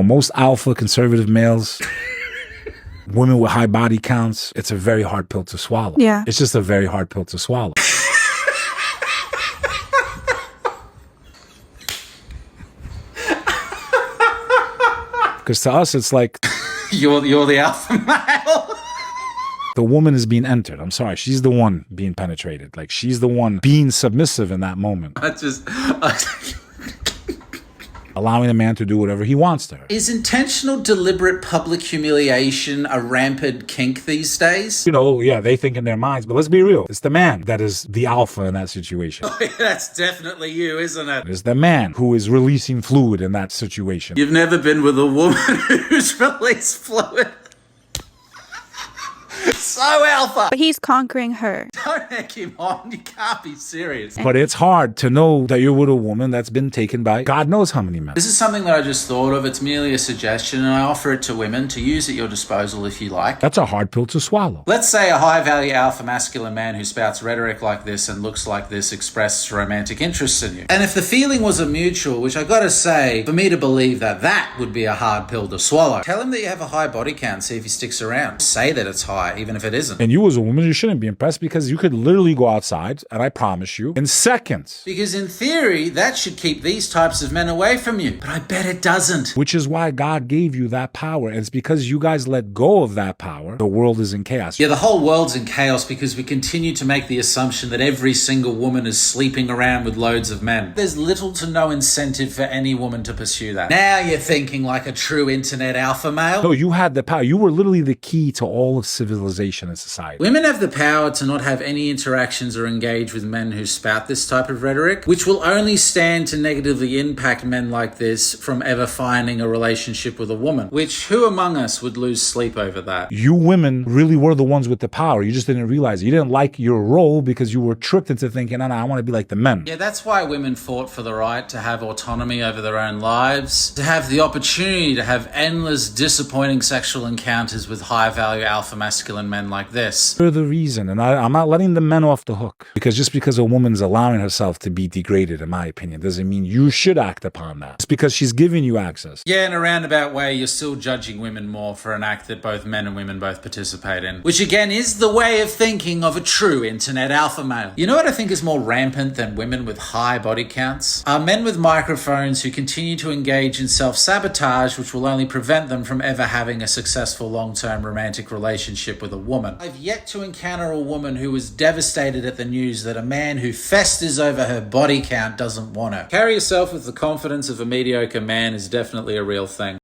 For most alpha conservative males, women with high body counts, it's a very hard pill to swallow. Yeah. It's just a very hard pill to swallow. Because to us, it's like You're the alpha male. the woman is being entered. I'm sorry. She's the one being penetrated. Like, she's the one being submissive in that moment, allowing the man to do whatever he wants to her. Is intentional, deliberate public humiliation a rampant kink these days? You know, yeah, they think in their minds, but let's be real. It's the man that is the alpha in that situation. That's definitely you, isn't it? It's the man who is releasing fluid in that situation. You've never been with a woman who's released fluid. So alpha. But he's conquering her. Don't egg him on. You can't be serious. But it's hard to know that you're with a woman that's been taken by God knows how many men. This is something that I just thought of. It's merely a suggestion, and I offer it to women to use at your disposal if you like. That's a hard pill to swallow. Let's say a high-value alpha masculine man who spouts rhetoric like this and looks like this expresses romantic interest in you. And if the feeling was a mutual, which I gotta say, for me to believe that would be a hard pill to swallow. Tell him that you have a high body count, see if he sticks around. Say that it's high, even if it isn't. And you as a woman, you shouldn't be impressed because you could literally go outside, and I promise you, in seconds. Because in theory, that should keep these types of men away from you. But I bet it doesn't. Which is why God gave you that power. And it's because you guys let go of that power, the world is in chaos. Yeah, the whole world's in chaos because we continue to make the assumption that every single woman is sleeping around with loads of men. There's little to no incentive for any woman to pursue that. Now you're thinking like a true internet alpha male. No, you had the power. You were literally the key to all of civilization and society. Women have the power to not have any interactions or engage with men who spout this type of rhetoric, which will only stand to negatively impact men like this from ever finding a relationship with a woman, which who among us would lose sleep over that? You women really were the ones with the power. You just didn't realize it. You didn't like your role because you were tricked into thinking, no, I want to be like the men. Yeah, that's why women fought for the right to have autonomy over their own lives, to have the opportunity to have endless disappointing sexual encounters with high-value alpha masculine men like this. For the reason, and I'm not letting the men off the hook, because just because a woman's allowing herself to be degraded, in my opinion, doesn't mean you should act upon that. It's because she's giving you access. Yeah, in a roundabout way, you're still judging women more for an act that both men and women both participate in, which again is the way of thinking of a true internet alpha male. You know what I think is more rampant than women with high body counts? Are men with microphones who continue to engage in self-sabotage, which will only prevent them from ever having a successful long-term romantic relationship with a woman. I've yet to encounter a woman who was devastated at the news that a man who festers over her body count doesn't want her. Carry yourself with the confidence of a mediocre man is definitely a real thing.